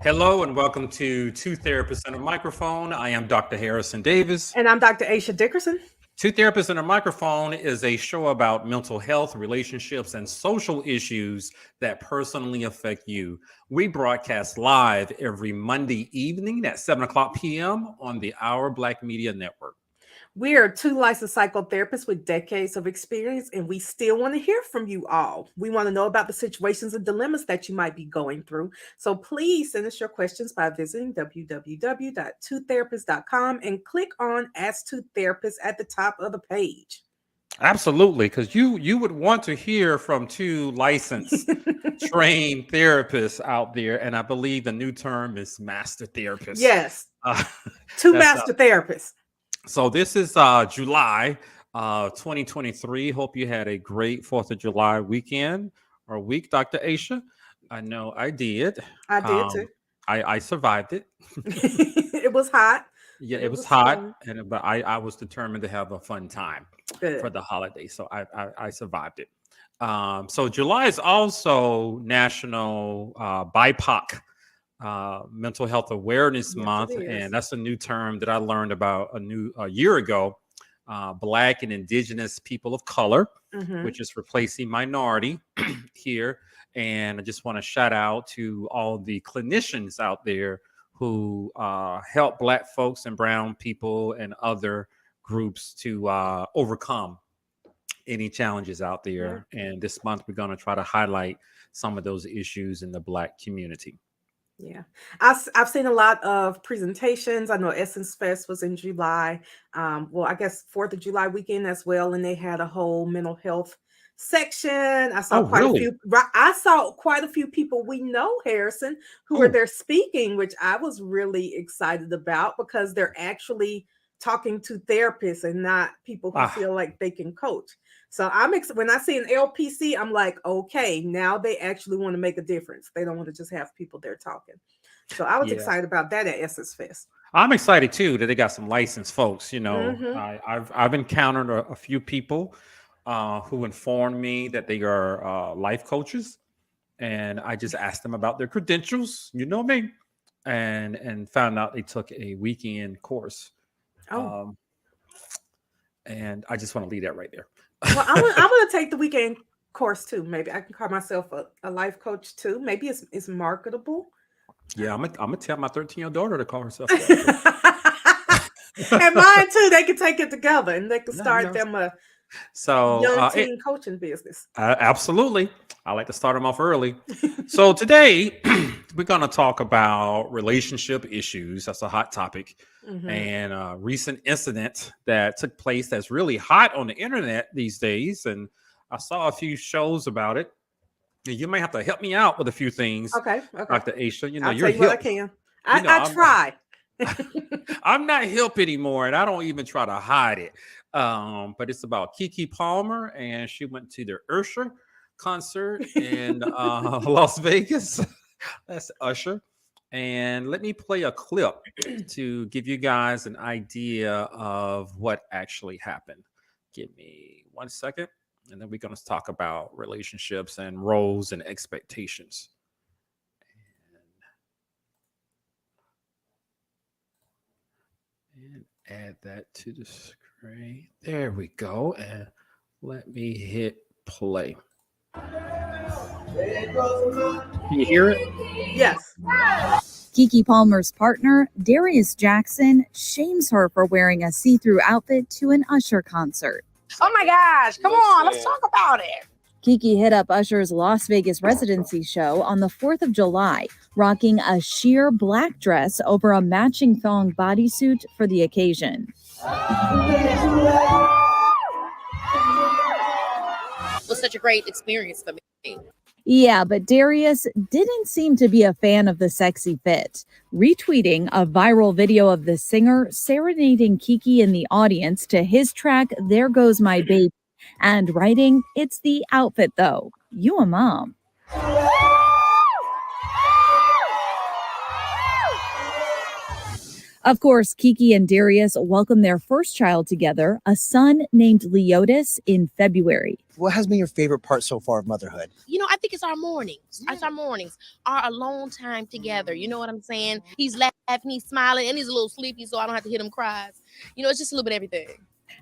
Hello and welcome to Two Therapists and a Microphone. I am Dr. Harrison Davis. And I'm Dr. Aisha Dickerson. Two Therapists and a Microphone is a show about mental health, relationships, and social issues that personally affect you. We broadcast live every Monday evening at 7 o'clock p.m. on the Our Black Media Network. We are two licensed psychotherapists with decades of experience, and we still want to hear from you all. We want to know about the situations and dilemmas that you might be going through. So please send us your questions by visiting www.twotherapist.com and click on Ask Two Therapists at the top of the page. Absolutely, because you would want to hear from two licensed, trained therapists out there, and I believe the new term is master therapists. Yes, two master therapists. So this is July 2023. Hope you had a great 4th of July weekend or week, Dr. Aisha. I know I did. I did too. I survived it. It was hot. Yeah, it was hot, but I was determined to have a fun time for the holiday. So I survived it. So July is also National BIPOC Mental Health Awareness Month, and that's a new term that I learned about a year ago. Black and Indigenous people of color, which is replacing minority here. And I just want to shout out to all the clinicians out there who help Black folks and brown people and other groups to overcome any challenges out there. Yeah. And this month, we're going to try to highlight some of those issues in the Black community. Yeah, I've seen a lot of presentations. I know Essence Fest was in July. Well, I guess 4th of July weekend as well. And they had a whole mental health section. I saw quite a few people we know, Harrison, who were there speaking, which I was really excited about because they're actually talking to therapists and not people who feel like they can coach. So when I see an LPC, I'm like, okay, now they actually want to make a difference. They don't want to just have people there talking. So I was excited about that at Essence Fest. I'm excited too that they got some licensed folks. You know, I've encountered a few people who informed me that they are life coaches, and I just asked them about their credentials. You know me, and found out they took a weekend course. And I just want to leave that right there. Well, I want to take the weekend course too. Maybe I can call myself a life coach too. Maybe it's marketable. Yeah, I'm gonna tell my 13-year-old daughter to call herself. And mine too. They can take it together and they can start them a young teen coaching business. Absolutely, I like to start them off early. So today we're gonna talk about relationship issues. That's a hot topic. And a recent incident that took place that's really hot on the internet these days. And I saw a few shows about it. You may have to help me out with a few things. Okay. Dr. Aisha, you know, I'll tell you what I can. I try. I'm not hip anymore, and I don't even try to hide it. But it's about Keke Palmer, and she went to the Usher concert in Las Vegas. That's Usher. And let me play a clip to give you guys an idea of what actually happened. Give me 1 second, and then we're going to talk about relationships and roles and expectations. And add that to the screen. There we go. And let me hit play. Can you hear it? Yes. Keke Palmer's partner, Darius Jackson, shames her for wearing a see-through outfit to an Usher concert. Oh my gosh, come on, let's talk about it. Keke hit up Usher's Las Vegas residency show on the 4th of July, rocking a sheer black dress over a matching thong bodysuit for the occasion. It was such a great experience for me. Yeah, but Darius didn't seem to be a fan of the sexy fit, retweeting a viral video of the singer serenading Keke in the audience to his track, There Goes My Baby, and writing, "It's the outfit though. You a mom." Of course, Kiki and Darius welcomed their first child together, a son named Leotis, in February. What has been your favorite part so far of motherhood? You know, I think it's our mornings. It's our mornings, our alone time together. You know what I'm saying? He's laughing, he's smiling, and he's a little sleepy, so I don't have to hear him cries. You know, it's just a little bit of everything.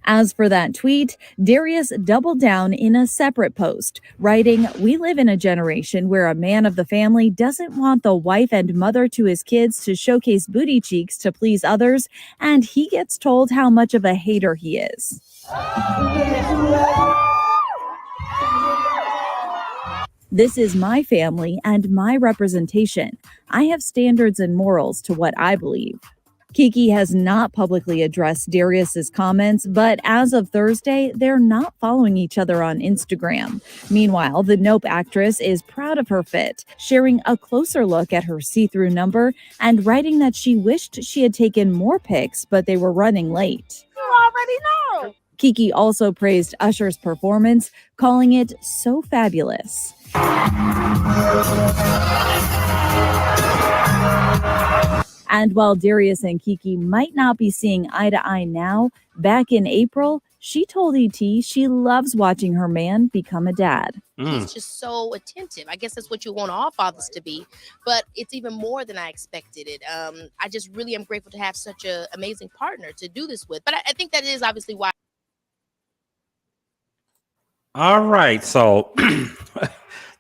As for that tweet, Darius doubled down in a separate post, writing, "We live in a generation where a man of the family doesn't want the wife and mother to his kids to showcase booty cheeks to please others, and he gets told how much of a hater he is." "This is my family and my representation. I have standards and morals to what I believe." Kiki has not publicly addressed Darius's comments, but as of Thursday, they're not following each other on Instagram. Meanwhile, the Nope actress is proud of her fit, sharing a closer look at her see-through number and writing that she wished she had taken more pics, but they were running late. You already know. Kiki also praised Usher's performance, calling it so fabulous. And while Darius and Kiki might not be seeing eye to eye now, back in April, she told ET she loves watching her man become a dad. He's just so attentive. I guess that's what you want all fathers to be, but it's even more than I expected it. I just really am grateful to have such an amazing partner to do this with. But I think that is obviously why. All right. So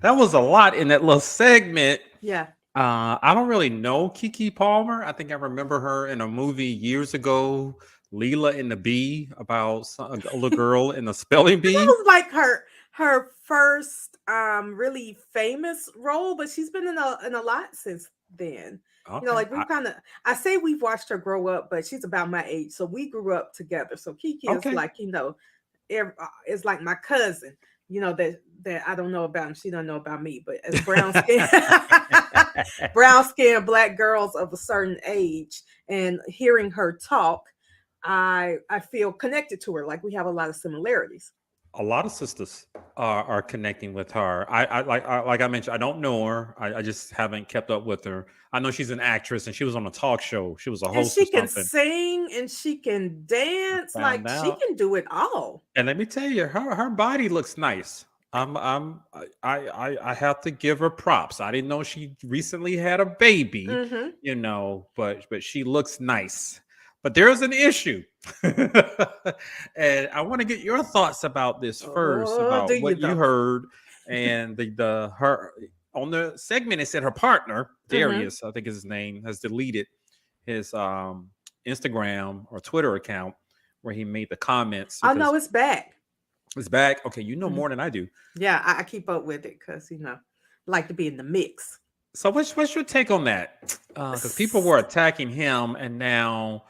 that was a lot in that little segment. Yeah. I don't really know Kiki Palmer. I think I remember her in a movie years ago, Leela and the Bee, about a little girl in a spelling bee. That was like her first really famous role, but she's been in a lot since then. Okay. You know, like I say we've watched her grow up, but she's about my age, so we grew up together. So Kiki is like, you know, it's like my cousin. You know, that I don't know about, and she don't know about me, but as brown skin black girls of a certain age, and hearing her talk, I feel connected to her. Like we have a lot of similarities. A lot of sisters are connecting with her. Like I mentioned, I don't know her. I just haven't kept up with her. I know she's an actress, and she was on a talk show. She was a host. And she can something. sing and she can dance. Found out. She can do it all. And let me tell you, her body looks nice. I have to give her props. I didn't know she recently had a baby, you know, but she looks nice. But there is an issue, and I want to get your thoughts about this first, about what you heard, and her on the segment. It said her partner Darius, I think is his name, has deleted his Instagram or Twitter account where he made the comments. Oh no, it's back. It's back. Okay, you know more than I do. Yeah, I keep up with it because you know, like to be in the mix. So what's your take on that? Because people were attacking him, and now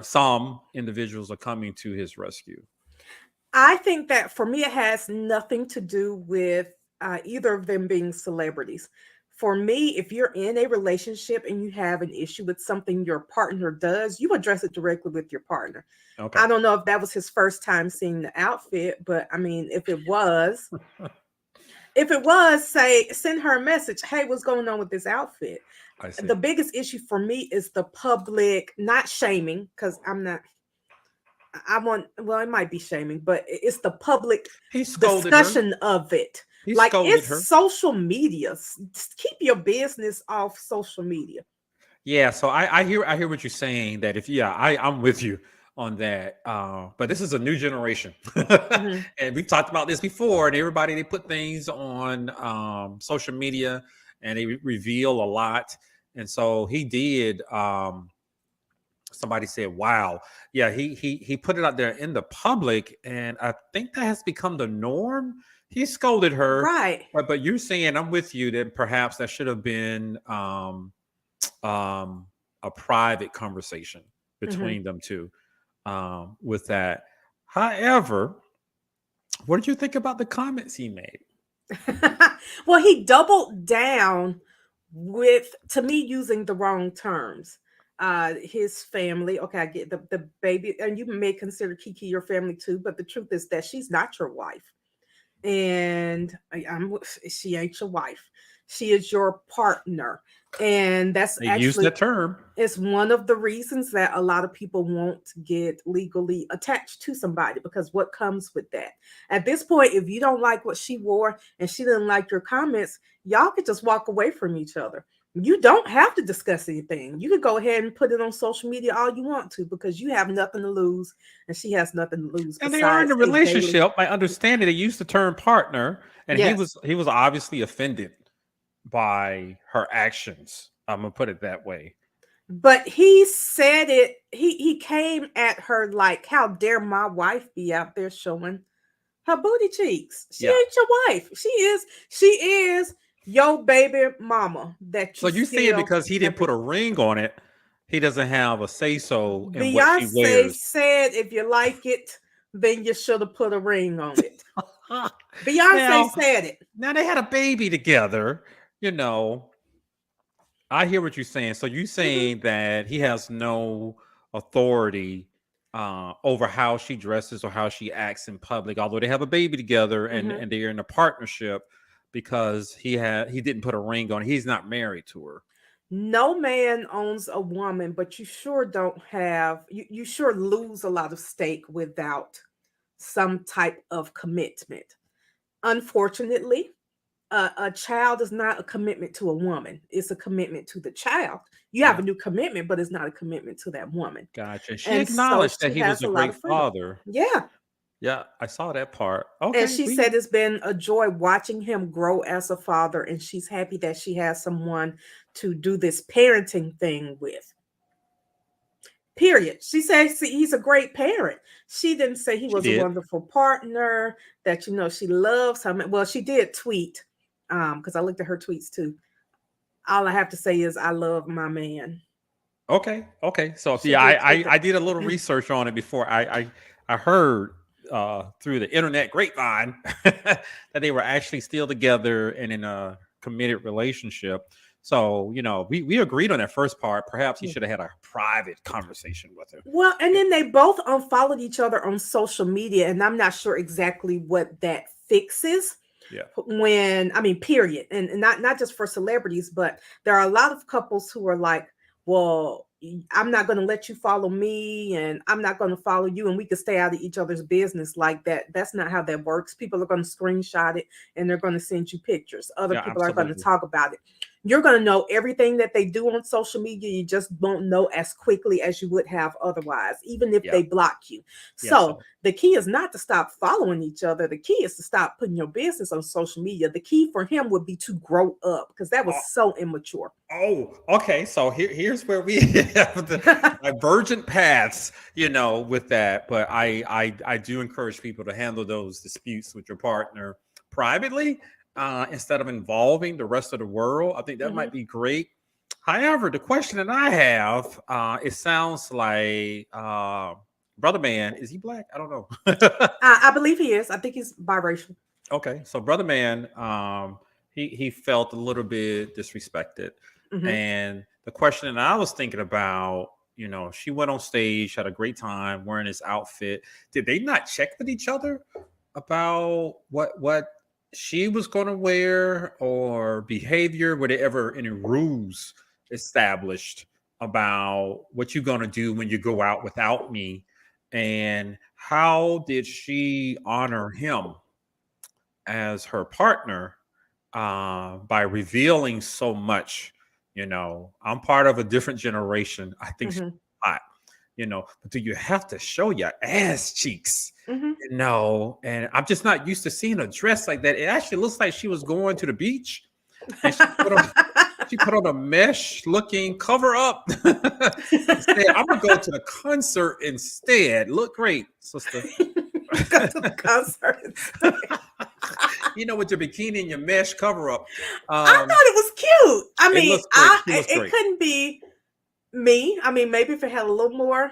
some individuals are coming to his rescue. I think that for me, it has nothing to do with either of them being celebrities. For me, if you're in a relationship and you have an issue with something your partner does, you address it directly with your partner. Okay. I don't know if that was his first time seeing the outfit, but I mean, if it was, say, send her a message. Hey, what's going on with this outfit? The biggest issue for me is the public, not shaming, because it might be shaming, but it's the public discussion of it. Like it's social media. Keep your business off social media. Yeah, so I hear what you're saying. That I'm with you on that. But this is a new generation, and we've talked about this before. And everybody, they put things on social media, and they reveal a lot. And so he did. Somebody said, "Wow, yeah." He put it out there in the public, and I think that has become the norm. He scolded her, right? But you're saying, I'm with you, that perhaps that should have been a private conversation between them two. With that, however, what did you think about the comments he made? Well, he doubled down with, to me, using the wrong terms. His family. Okay, I get the baby, and you may consider Kiki your family too, but the truth is that she's not your wife. And she ain't your wife. She is your partner. And that's They use actually that term. it's one of the reasons that a lot of people won't get legally attached to somebody, because what comes with that? At this point, if you don't like what she wore and she didn't like your comments, y'all could just walk away from each other. You don't have to discuss anything. You could go ahead and put it on social media all you want to, because you have nothing to lose and she has nothing to lose. And they are in a besides relationship. My understanding, they used the term partner, and Yes. he was obviously offended by her actions. I'm gonna put it that way. But he said it, he came at her like, how dare my wife be out there showing her booty cheeks? She Yeah. ain't your wife. She is your baby mama that So you you saying still because he didn't put a ring on it, he doesn't have a say so in what she Beyonce wears? said if you like it, then you should have put a ring on it. Beyonce Now, said it. now they had a baby together, you know. I hear what you're saying. So you saying that he has no authority over how she dresses or how she acts in public, although they have a baby together and Mhm. and they're in a partnership, because he didn't put a ring on. He's not married to her. No man owns a woman, but you sure don't have, you sure lose a lot of stake without some type of commitment. Unfortunately, a child is not a commitment to a woman. It's a commitment to the child. You have Yeah, a new commitment, but it's not a commitment to that woman. gotcha. She And so acknowledged that she he was has a a lot great of freedom. father. Yeah. Yeah, I saw that part. And Okay, she we said it's been a joy watching him grow as a father, and she's happy that she has someone to do this parenting thing with. Period. She says he's a great parent. She didn't say he she was a did. wonderful partner, that she loves him. Well, she did tweet, because I looked at her tweets too. All I have to say is I love my man. Okay, okay. So She yeah, did tweet I did a little research on it before I heard through the internet grapevine that they were actually still together and in a committed relationship. So we agreed on that first part. Perhaps he that. should have had a private conversation with her. Well, and then they both unfollowed each other on social media, and I'm not sure exactly what that fixes. Yeah, When I mean, period, and not just for celebrities, but there are a lot of couples who are like, well, I'm not going to let you follow me, and I'm not going to follow you, and we can stay out of each other's business like that. That's not how that works. People are going to screenshot it, and they're going to send you pictures. Other yeah, people are going to absolutely. talk about it. You're going to know everything that they do on social media. You just won't know as quickly as you would have otherwise, even if Yeah, they block you. yeah. So So the key is not to stop following each other. The key is to stop putting your business on social media. The key for him would be to grow up, because that was so immature. oh, okay. So here's where we have the divergent paths, with that. But I do encourage people to handle those disputes with your partner privately, instead of involving the rest of the world. I think that might Mhm. be great. However, the question that I have, it sounds like Brother Man, is he black? I don't know. I believe he is. I think he's biracial. Okay, so Brother Man, he felt a little bit disrespected, Mhm. and the question that I was thinking about, she went on stage, had a great time wearing this outfit. Did they not check with each other about what she was going to wear or behavior? Were there ever any rules established about what you're going to do when you go out without me? And how did she honor him as her partner by revealing so much? I'm part of a different generation. I think she's Mhm. hot, but do you have to show your ass cheeks? Mhm. And I'm just not used to seeing a dress like that. It actually looks like she was going to the beach, and she put on a mesh looking cover up and said, I'm gonna go to the concert instead. Look great, sister. Go to the concert instead. With your bikini and your mesh cover up. I thought it was cute. I It mean, looks great. She looks it great. couldn't be me. I mean, maybe if it had a little more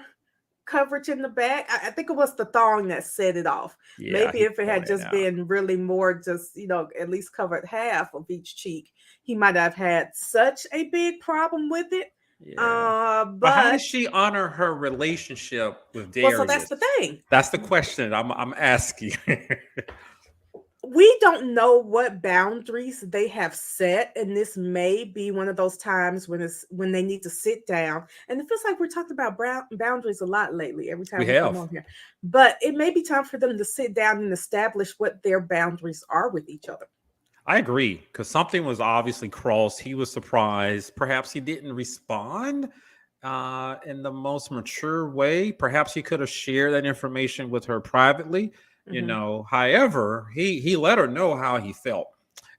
coverage in the back. I think it was the thong that set it off. Yeah, Maybe he if it point had it just out. been really more, just at least covered half of each cheek, he might have had such a big problem with it. Yeah. But how But does she honor her relationship with well, so that's Darius? the thing. That's the question I'm asking. we don't know what boundaries they have set, and this may be one of those times when they need to sit down. And it feels like we're talking about boundaries a lot lately every time We we come have. on here, but it may be time for them to sit down and establish what their boundaries are with each other. I agree, because something was obviously crossed. He was surprised. Perhaps he didn't respond in the most mature way. Perhaps he could have shared that information with her privately. Mhm. However, he let her know how he felt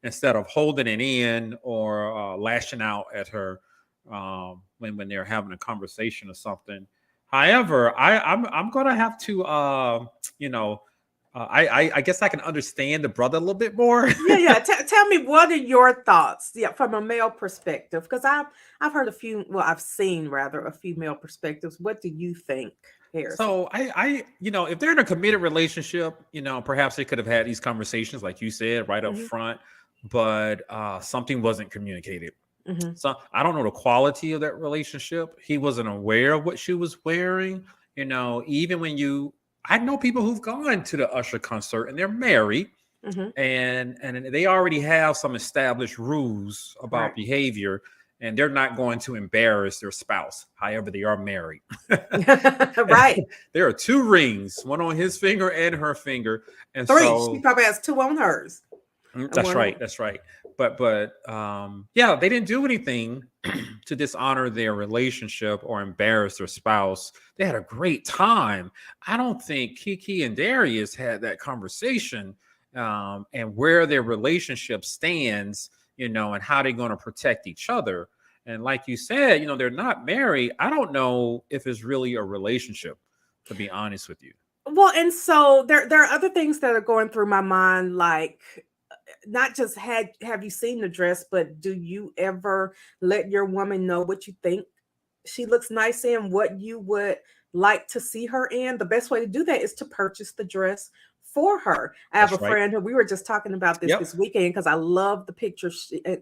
instead of holding it in or lashing out at her when they're having a conversation or something. However, I'm gonna have to you know I guess I can understand the brother a little bit more. Yeah. Tell me, what are your thoughts? Yeah, from a male perspective, because I've heard a few. Well, I've seen rather a few male perspectives. What do you think, Harrison? So if they're in a committed relationship, perhaps they could have had these conversations, like you said, right up Hmm. front, but something wasn't communicated. Hmm. So I don't know the quality of that relationship. He wasn't aware of what she was wearing. Even I know people who've gone to the Usher concert and they're married, Hmm. and they already have some established rules about Right. behavior, and they're not going to embarrass their spouse. However, they are married. Right. There are two rings, one on his finger and her finger, and Three. She so probably has two on hers. And that's one right, on. that's right. But yeah, they didn't do anything to dishonor their relationship or embarrass their spouse. They had a great time. I don't think Kiki and Darius had that conversation, and where their relationship stands, and how they're going to protect each other. And like you said, they're not married. I don't know if it's really a relationship, to be honest with you. Well, and so there are other things that are going through my mind, like not just have you seen the dress, but do you ever let your woman know what you think she looks nice in, what you would like to see her in? The best way to do that is to purchase the dress for her. I have a That's right. friend who we were just talking about this Yep. weekend because I love the picture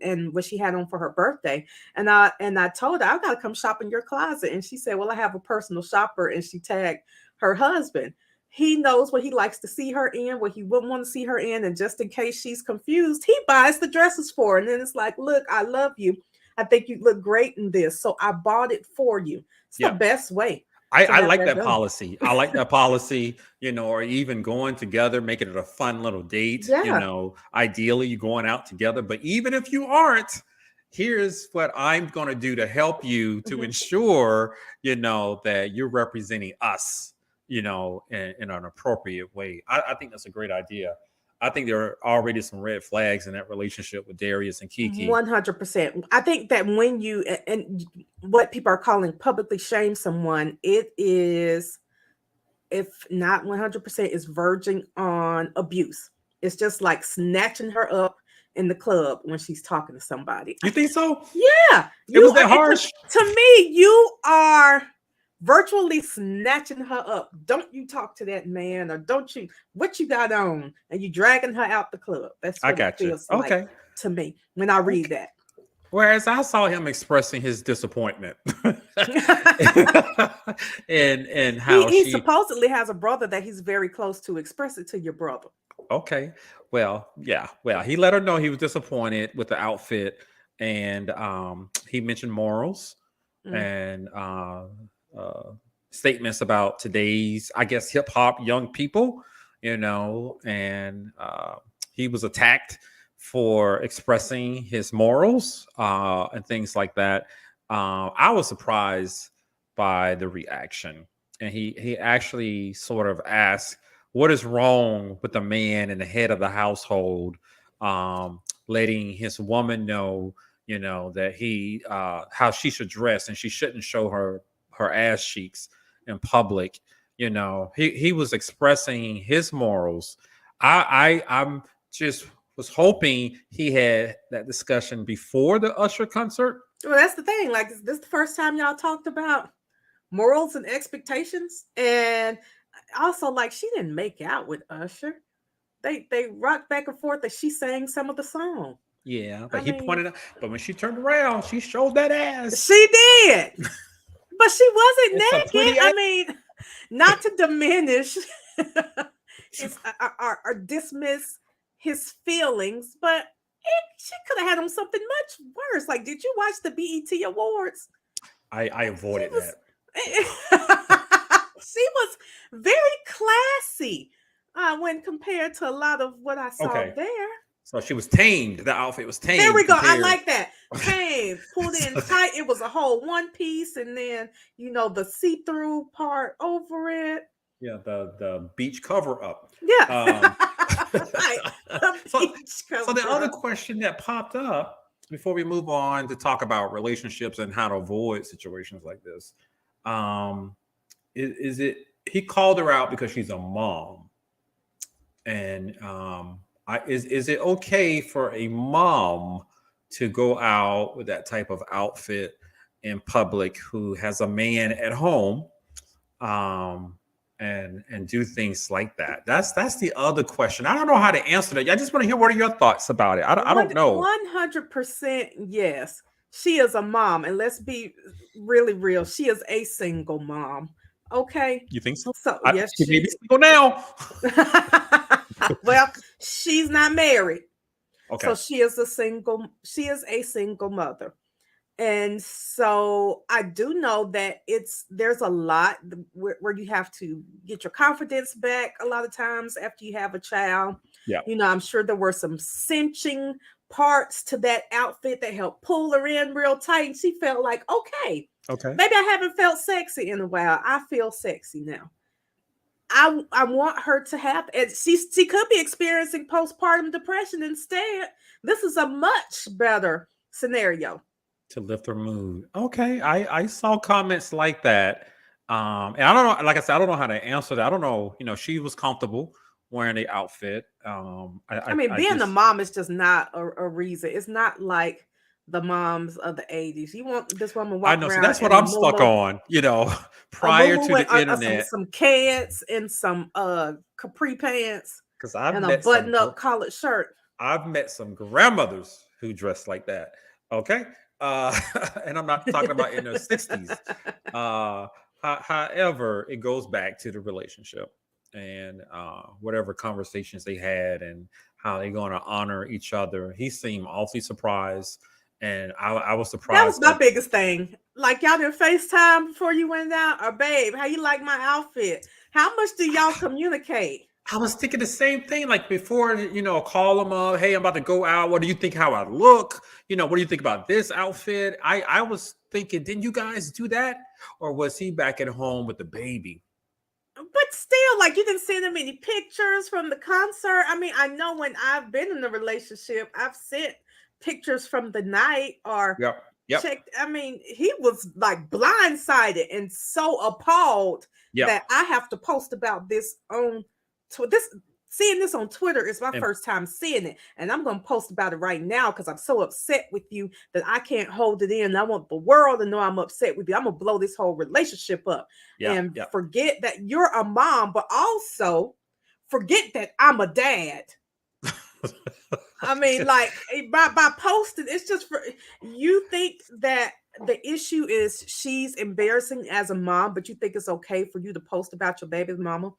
and what she had on for her birthday. And I told her, I got to come shop in your closet. And she said, well, I have a personal shopper, and she tagged her husband. He knows what he likes to see her in, what he wouldn't want to see her in. And just in case she's confused, he buys the dresses for her. And then it's like, look, I love you. I think you look great in this. So I bought it for you. It's the Yep. best way to I have like that that done. policy. I like that policy, or even going together, making it a fun little date. Yeah. Ideally you're going out together, but even if you aren't, here's what I'm going to do to help you to Mhm. ensure, that you're representing us, in an appropriate way. I think that's a great idea. I think there are already some red flags in that relationship with Darius and Kiki. 100%. I think that when you and what people are calling publicly shame someone, it is, if not 100%, is verging on abuse. It's just like snatching her up in the club when she's talking to somebody. You think so? Yeah, It you was are. that harsh? To me, you are virtually snatching her up. Don't you talk to that man, or don't you, what you got on, and you dragging her out the club. That's I what it got you. feels like Okay. to me when I read Okay. that. Whereas I saw him expressing his disappointment and he how he she. supposedly has a brother that he's very close to. Express it to your brother. Okay, well, yeah, well, he let her know he was disappointed with the outfit, and he mentioned morals Mm. and uh, statements about today's, I guess, hip hop young people, and he was attacked for expressing his morals and things like that. I was surprised by the reaction, and he actually sort of asked, "What is wrong with the man in the head of the household, letting his woman know, that he how she should dress and she shouldn't show her ass cheeks in public?" He was expressing his morals. I'm just was hoping he had that discussion before the Usher concert. Well, that's the thing. Like, is this the first time y'all talked about morals and expectations? And also, like, she didn't make out with Usher. They rocked back and forth, that she sang some of the song. Yeah, I but he mean, pointed out, but when she turned around, she showed that ass. she did, but she wasn't It's a naked. pretty I ass. mean, not to diminish it's or dismiss his feelings, but she could have had him something much worse. Like, did you watch the BET Awards? I avoided Was, that. she was very classy when compared to a lot of what I saw Okay. there. So she was tamed. The outfit was tamed. There we go. I compared- like that. Tamed, pulled in tight. It was a whole one piece, and then the see-through part over it. Yeah, the beach cover up. Yeah. Right. So the other question that popped up before we move on to talk about relationships and how to avoid situations like this, is it he called her out because she's a mom, and is it okay for a mom to go out with that type of outfit in public who has a man at home? And do things like that. That's the other question. I don't know how to answer that. I just want to hear what are your thoughts about it. I don't know. 100% yes. She is a mom, and let's be really real. She is a single mom. Okay. You think so? So yes, she may be single now. Well, she's not married. Okay. So she is a single mother. And so I do know that there's a lot where you have to get your confidence back a lot of times after you have a child. Yeah. I'm sure there were some cinching parts to that outfit that helped pull her in real tight. And she felt like, okay, maybe I haven't felt sexy in a while. I feel sexy now. I want her to have, and she could be experiencing postpartum depression instead. This is a much better scenario to lift her mood. Okay. I saw comments like that. And I don't know, like I said, I don't know how to answer that. I don't know, she was comfortable wearing the outfit. I mean, being a mom is just not a reason. It's not like the moms of the 80s. You want this woman walking around. So that's what I'm stuck on, prior to the internet. Some cats and some capri pants and a button-up collared shirt. I've met some grandmothers who dress like that. Okay. And I'm not talking about in their 60s. However, it goes back to the relationship and whatever conversations they had and how they're going to honor each other. He seemed awfully surprised, and I was surprised. That was my biggest thing. Like, y'all did FaceTime before you went out, or babe, how you like my outfit? How much do y'all communicate? I was thinking the same thing, like before, call them up. Hey, I'm about to go out. What do you think how I look? What do you think about this outfit? I was thinking, didn't you guys do that? Or was he back at home with the baby? But still, like, you didn't send him any pictures from the concert. I mean, I know when I've been in a relationship, I've sent pictures from the night or checked. I mean, he was like blindsided and so appalled that I have to post about this on seeing this on Twitter is my first time seeing it, and I'm going to post about it right now because I'm so upset with you that I can't hold it in. I want the world to know I'm upset with you. I'm gonna blow this whole relationship up and forget that you're a mom, but also forget that I'm a dad. I mean, like by posting, it's just for you think that the issue is she's embarrassing as a mom, but you think it's okay for you to post about your baby's mama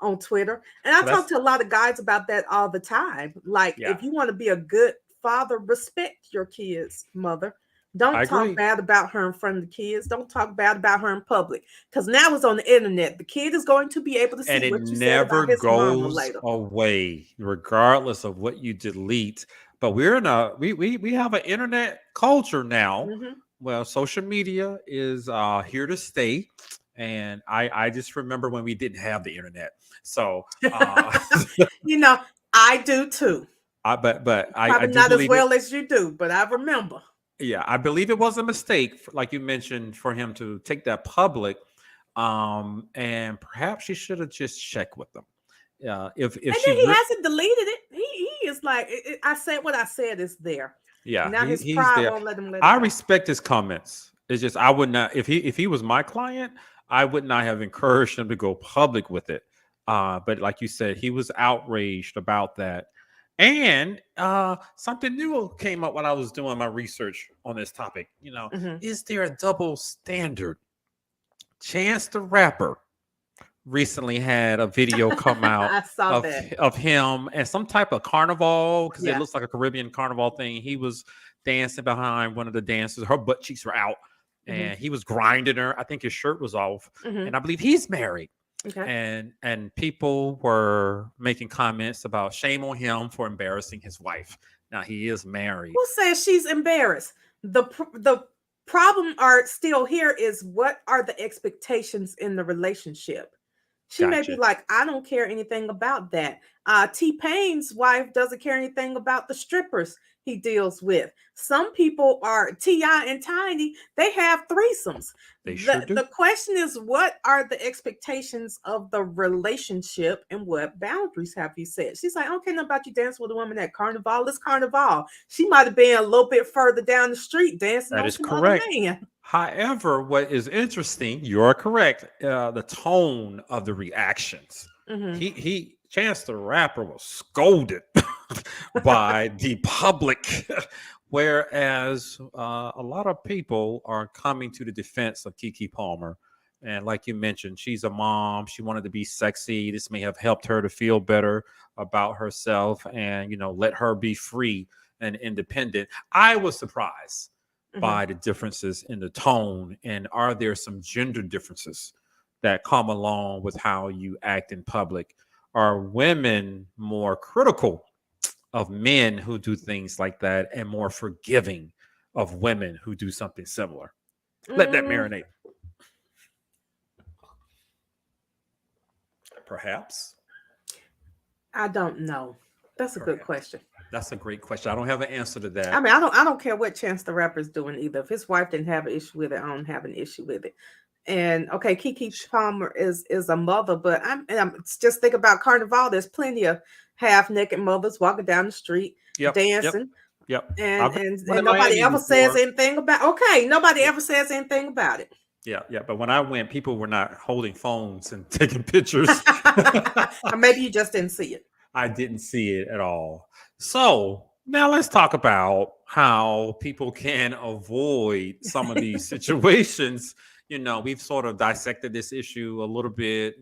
on Twitter. And I talk to a lot of guys about that all the time. Like, if you want to be a good father, respect your kids' mother. Don't talk bad about her in front of the kids. Don't talk bad about her in public. Because now it's on the internet. The kid is going to be able to see what you said about his mama later. Away, regardless of what you delete. But we're in we have an internet culture now. Mm-hmm. Well, social media is here to stay. And I just remember when we didn't have the internet. So, I do too. But probably not as well as you do, but I remember. Yeah, I believe it was a mistake, like you mentioned, for him to take that public. And perhaps she should have just checked with them. If he hasn't deleted it. He is like, I said what I said is there. Yeah, now his pride won't let him let it I go. respect his comments. It's just I would not if he was my client. I would not have encouraged him to go public with it. But like you said, he was outraged about that. And something new came up when I was doing my research on this topic. Is there a double standard? Chance the Rapper recently had a video come out I saw of that. of him and some type of carnival, because it Yeah. looks like a Caribbean carnival thing. He was dancing behind one of the dancers. Her butt cheeks were out, Hmm. and he was grinding her. I think his shirt was off, Hmm. and I believe he's married. Okay. And people were making comments about shame on him for embarrassing his wife. Now he is married. Who says she's embarrassed? The problem are still here is what are the expectations in the relationship? She may be Gotcha. like, I don't care anything about that. T-Pain's wife doesn't care anything about the strippers he deals with. Some people are T.I. and Tiny, they have threesomes. They sure do. The question is, what are the expectations of the relationship and what boundaries have you set? She's like, I don't care nothing about you dancing with a woman at Carnival. It's Carnival. She might have been a little bit further down the street dancing That on is some other correct. man. However, what is interesting, you're correct. The tone of the reactions. Hmm. Chance the Rapper was scolded by the public, whereas a lot of people are coming to the defense of Keke Palmer. And like you mentioned, she's a mom. She wanted to be sexy. This may have helped her to feel better about herself and, let her be free and independent. I was surprised Hmm. by the differences in the tone, and are there some gender differences that come along with how you act in public? Are women more critical of men who do things like that and more forgiving of women who do something similar? Let that Mm, marinate. Perhaps. I don't know. That's a good Perhaps. question. That's a great question. I don't have an answer to that. I mean, I don't care what Chance the Rapper's doing either. If his wife didn't have an issue with it, I don't have an issue with it. And okay, Keke Palmer is a mother, but I'm just think about Carnival. There's plenty of half naked mothers walking down the street Yep. dancing, Yep. and I've been and in nobody Miami ever says before. anything about. Okay, nobody ever says anything about it. Yeah. But when I went, people were not holding phones and taking pictures. Or maybe you just didn't see it. I didn't see it at all. So now let's talk about how people can avoid some of these situations. We've sort of dissected this issue a little bit,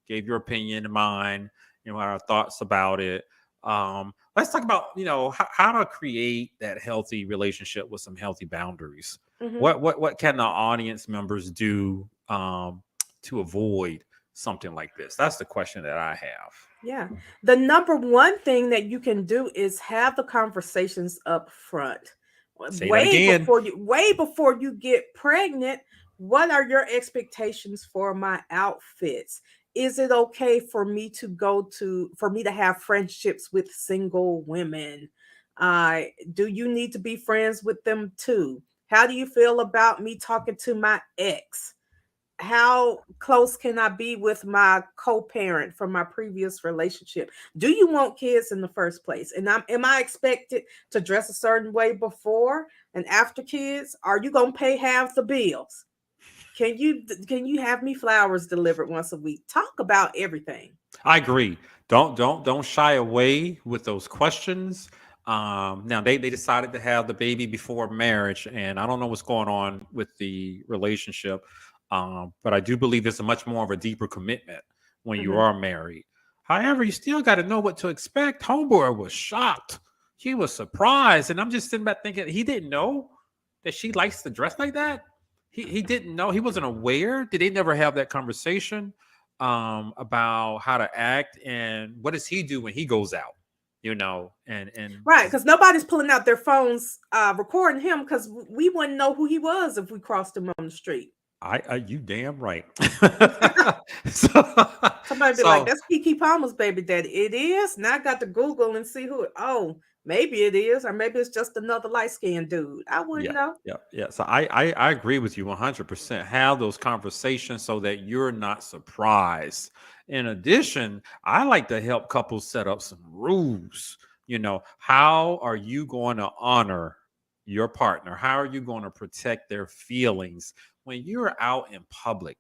gave your opinion and mine, our thoughts about it. Let's talk about, how to create that healthy relationship with some healthy boundaries. Hmm. What can the audience members do to avoid something like this? That's the question that I have. Yeah. The number one thing that you can do is have the conversations up front. Say that again. Way before you get pregnant, what are your expectations for my outfits? Is it okay for me to have friendships with single women? Do you need to be friends with them too? How do you feel about me talking to my ex? How close can I be with my co-parent from my previous relationship? Do you want kids in the first place? And am I expected to dress a certain way before and after kids? Are you gonna pay half the bills? Can you have me flowers delivered once a week? Talk about everything. I agree. Don't shy away with those questions. Now they decided to have the baby before marriage, and I don't know what's going on with the relationship. But I do believe it's a much more of a deeper commitment when you Mhm. are married. However, you still got to know what to expect. Homeboy was shocked. He was surprised, and I'm just sitting back thinking he didn't know that she likes to dress like that. He didn't know. He wasn't aware. Did they never have that conversation about how to act, and what does he do when he goes out? And Right, because nobody's pulling out their phones recording him because we wouldn't know who he was if we crossed him on the street. I you damn right. so, Somebody be like, so "That's Keke Palmer's baby daddy." It is. Now I got to Google and see who. Oh, maybe it is, or maybe it's just another light skinned dude. I wouldn't yeah, know. yeah. So I agree with you 100%. Have those conversations so that you're not surprised. In addition, I like to help couples set up some rules. How are you going to honor your partner? How are you going to protect their feelings when you're out in public?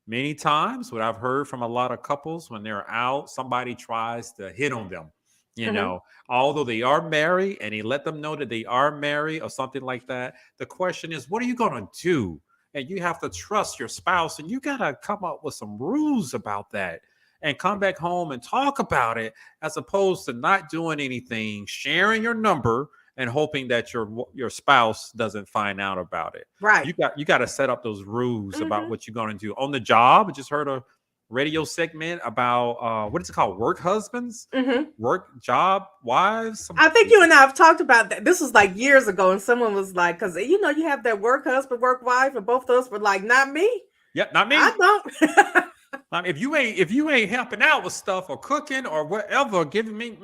Many times, what I've heard from a lot of couples, when they're out, somebody tries to hit on them. You Mhm. know, although they are married and he let them know that they are married or something like that. The question is, what are you going to do and you have to trust your spouse, and you got to come up with some rules about that and come back home and talk about it, as opposed to not doing anything, sharing your number and hoping that your spouse doesn't find out about it. Right. You got to set up those rules about Mhm. what you're going to do on the job. I just heard a radio segment about what is it called? Work husbands, Mhm. work job wives. I think you and I have talked about that. This was like years ago, and someone was like, because you have that work husband, work wife, and both of us were like, not me. Yep, not me. I don't. I mean, if you ain't helping out with stuff or cooking or whatever, giving me,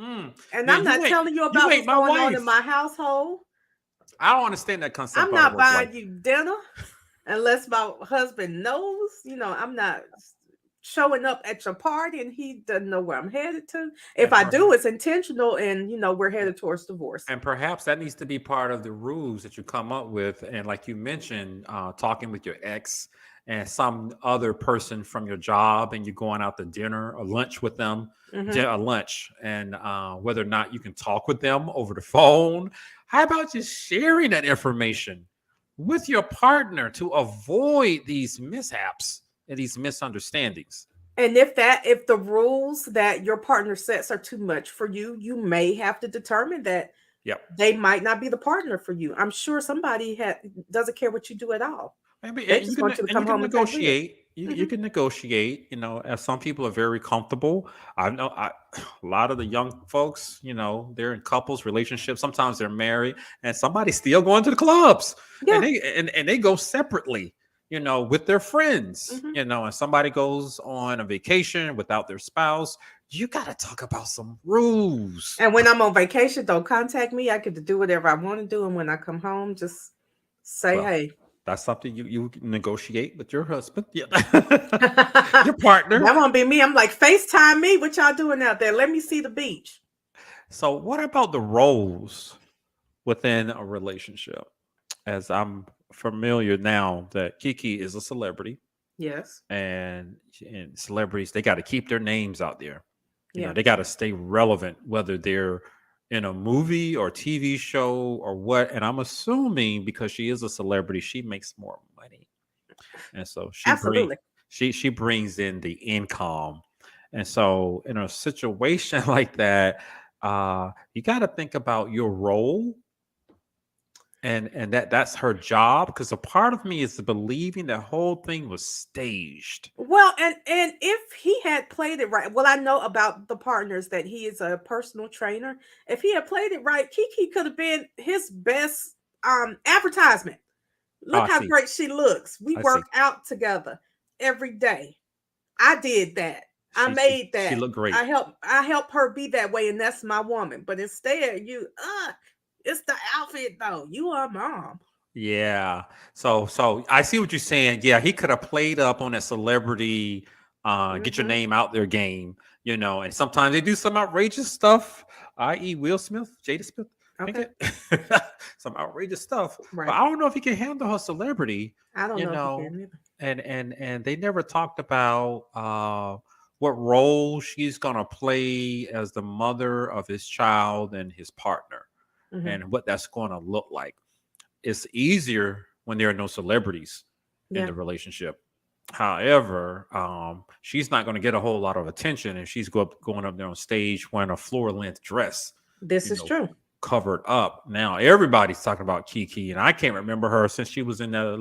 And then I'm not telling you you about ain't what's my going on wife. in my household. I don't understand that concept. I'm of not work life. buying you dinner unless my husband knows. I'm not showing up at your party and he doesn't know where I'm headed to. If I do, it's intentional, and we're headed towards divorce. And perhaps that needs to be part of the rules that you come up with. And like you mentioned, talking with your ex and some other person from your job, and you're going out to dinner or lunch with them, Mhm. a lunch, and whether or not you can talk with them over the phone. How about just sharing that information with your partner to avoid these mishaps and these misunderstandings? And if the rules that your partner sets are too much for you, you may have to determine that Yep. they might not be the partner for you. I'm sure somebody doesn't care what you do at all. Maybe They and just want you to come home and pay bills. negotiate. You Mhm. can negotiate. As some people are very comfortable. I know a lot of the young folks. They're in couples, relationships. Sometimes they're married, and somebody's still going to the clubs, and Yeah. they go separately. With their friends. Mhm. And somebody goes on a vacation without their spouse. You got to talk about some rules. And when I'm on vacation, don't contact me. I get to do whatever I want to do, and when I come home, just say, Well, hey. that's something you negotiate with your husband, your That partner. won't be me. I'm like, FaceTime me. What y'all doing out there? Let me see the beach. So, what about the roles within a relationship? As I'm familiar now that Kiki is a celebrity, Yes. and celebrities, they got to keep their names out there. Yeah. They got to stay relevant, whether they're in a movie or TV show or what. And I'm assuming because she is a celebrity, she makes more money, and so Absolutely. she brings in the income. And so in a situation like that, you got to think about your role, and that's her job, because a part of me is believing the whole thing was staged. Well, and if he had played it right, well, I know about the partners that he is a personal trainer. If he had played it right, Kiki could have been his best advertisement. Oh, Look I how see. great she looks. We I see. work out together every day. I did that. I made She that. looked great. I help her be that way, and that's my woman. But instead, it's the outfit though. You are mom. Yeah. So I see what you're saying. Yeah, he could have played up on that celebrity, get your Mhm. name out there game, and sometimes they do some outrageous stuff, i.e. Will Smith, Jada Smith, Okay. some outrageous stuff. But Right. I don't know if he can handle her celebrity, I don't you know if you know, can either. and they never talked about what role she's gonna play as the mother of his child and his partner, Mhm. and what that's gonna look like. It's easier when there are no celebrities in Yeah. the relationship. However, she's not going to get a whole lot of attention if she's going up there on stage wearing a floor length dress, This is true. covered up. Now everybody's talking about Kiki, and I can't remember her since she was in that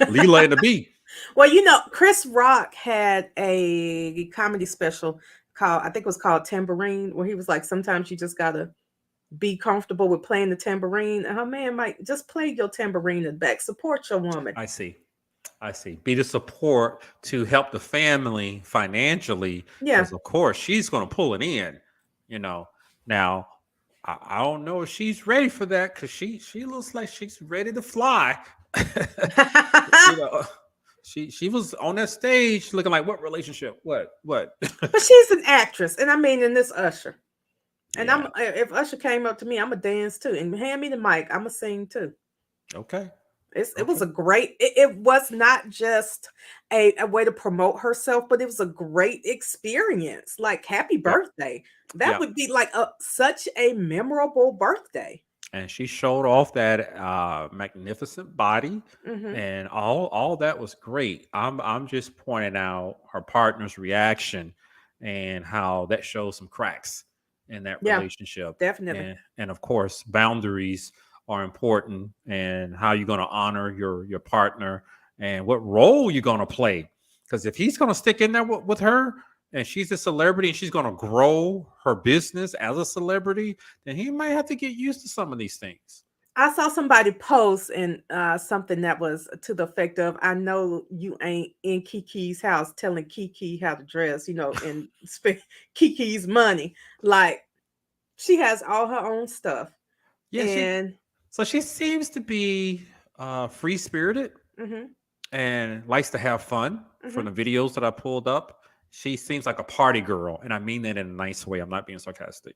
Leela and the Bee. Well, Chris Rock had a comedy special called, I think it was called Tambourine, where he was like, sometimes you just gotta be comfortable with playing the tambourine. And her man might just play your tambourine in the back. Support your woman. I see. Be the support to help the family financially, Yeah. because of course she's going to pull it in. Now I don't know if she's ready for that, because she looks like she's ready to fly. you know, she was on that stage looking like, what relationship? What? But she's an actress, and I mean, in this Usher. And Yeah. if Usher came up to me, I'm a dance too, and hand me the mic, I'm a sing too. Okay. It was a great. It was not just a way to promote herself, but it was a great experience. Like, happy birthday! That Yep. would be like such a memorable birthday. and she showed off that magnificent body, Mm-hmm. and all that was great. I'm just pointing out her partner's reaction and how that shows some cracks in that Yeah, relationship. definitely. And of course, boundaries are important, and how you're going to honor your partner and what role you're going to play. Because if he's going to stick in there with her, and she's a celebrity and she's going to grow her business as a celebrity, then he might have to get used to some of these things. I saw somebody post and something that was to the effect of, "I know you ain't in Kiki's house telling Kiki how to dress, and spend Kiki's money. Like, she has all her own stuff." Yeah, And she seems to be free spirited mm-hmm, and likes to have fun. mm-hmm. From the videos that I pulled up, she seems like a party girl, and I mean that in a nice way. I'm not being sarcastic.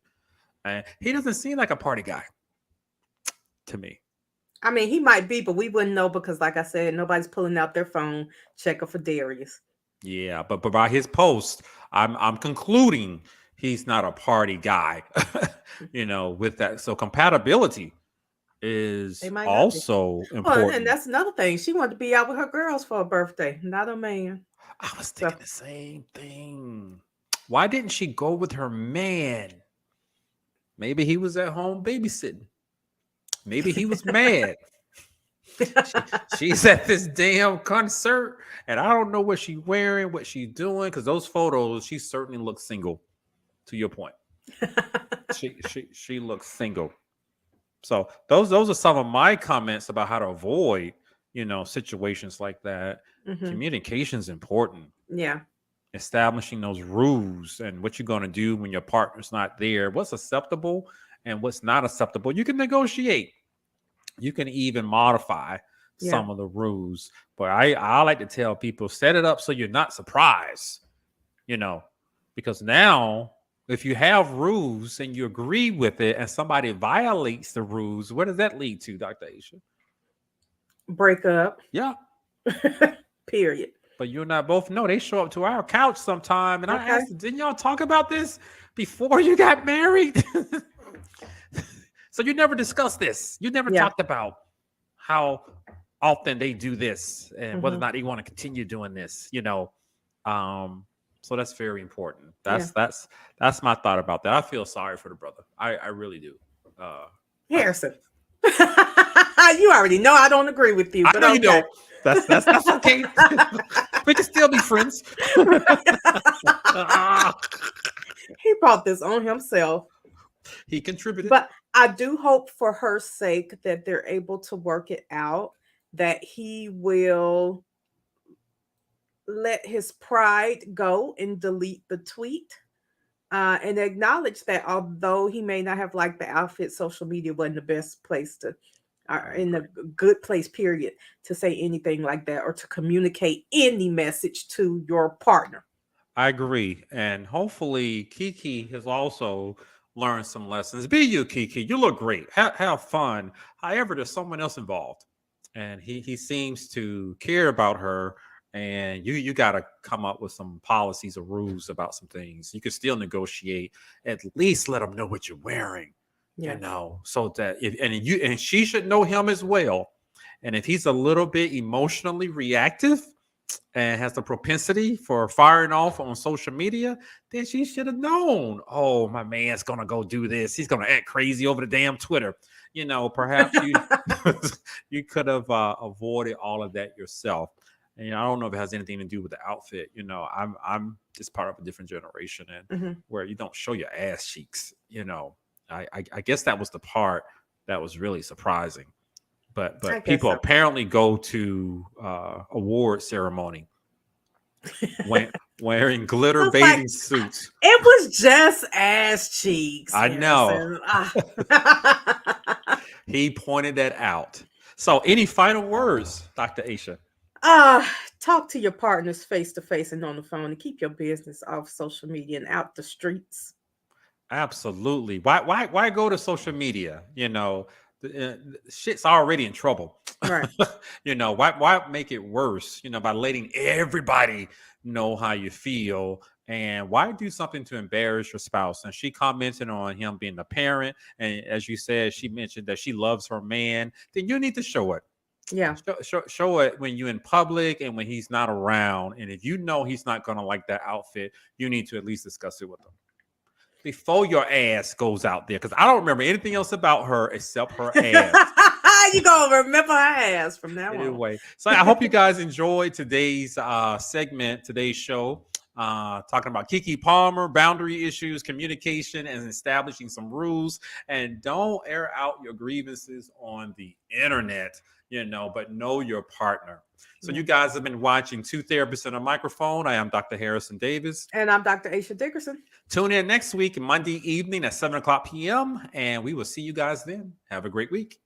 And he doesn't seem like a party guy to me. I mean, he might be, but we wouldn't know because, like I said, nobody's pulling out their phone checking for Darius. Yeah, but by his post, I'm concluding he's not a party guy. With that, so compatibility is They might not be. also Well, and important. that's another thing. She wanted to be out with her girls for a birthday, not a man. I was So thinking the same thing. Why didn't she go with her man? Maybe he was at home babysitting. Maybe he was mad. She's at this damn concert, and I don't know what she's wearing, what she's doing, because those photos, she certainly looks single. To your point, she looks single. So those are some of my comments about how to avoid, situations like that. Mhm. Communication is important. Yeah. Establishing those rules and what you're going to do when your partner's not there, what's acceptable and what's not acceptable. You can negotiate. You can even modify some of the rules. But I like to tell people, set it up so you're not surprised, because now if you have rules and you agree with it and somebody violates the rules, where does that lead to, Dr. Aisha? Break up. Yeah. Period. But you and I both know they show up to our couch sometime. And I asked, didn't y'all talk about this before you got married? So you never discussed this. You never talked about how often they do this and whether or not they want to continue doing this, So that's very important. That's my thought about that. I feel sorry for the brother. I really do. Harrison. You already know I don't agree with you. I But know okay. you don't. That's okay. We can still be friends. He brought this on himself. He contributed. But I do hope for her sake that they're able to work it out, that he will let his pride go and delete the tweet, and acknowledge that although he may not have liked the outfit, social media wasn't the best place to, in a good place, period, to say anything like that or to communicate any message to your partner. I agree. And hopefully Kiki has also learned some lessons. Be you, Kiki. You look great. Have fun. However, there's someone else involved. And he seems to care about her. And you got to come up with some policies or rules about some things. You can still negotiate. At least let them know what you're wearing. So that and she should know him as well. And if he's a little bit emotionally reactive and has the propensity for firing off on social media, then she should have known, oh, my man's gonna go do this. He's gonna act crazy over the damn Twitter. Perhaps you could have avoided all of that yourself. And I don't know if it has anything to do with the outfit. I'm just part of a different generation, and where you don't show your ass cheeks. I guess that was the part that was really surprising. But people apparently go to award ceremony wearing glitter bathing suits. It was just ass cheeks. I know. He pointed that out. So any final words, Dr. Aisha? Talk to your partners face to face and on the phone, and keep your business off social media and out the streets. Absolutely. Why go to social media? Shit's already in trouble. Right. Why make it worse? By letting everybody know how you feel And why do something to embarrass your spouse? And she commented on him being a parent. And as you said, she mentioned that she loves her man. Then you need to show it. Yeah. Show it when you're in public and when he's not around. And if you know he's not going to like that outfit, you need to at least discuss it with him before your ass goes out there. Because I don't remember anything else about her except her ass. You gonna remember her ass from now on. Anyway, so I hope you guys enjoyed today's segment, today's show, talking about Keke Palmer, boundary issues, communication, and establishing some rules. And don't air out your grievances on the internet, but know your partner. So you guys have been watching Two Therapists and a Microphone. I am Dr. Harrison Davis. And I'm Dr. Aisha Dickerson. Tune in next week, Monday evening at 7 o'clock p.m. And we will see you guys then. Have a great week.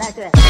like this.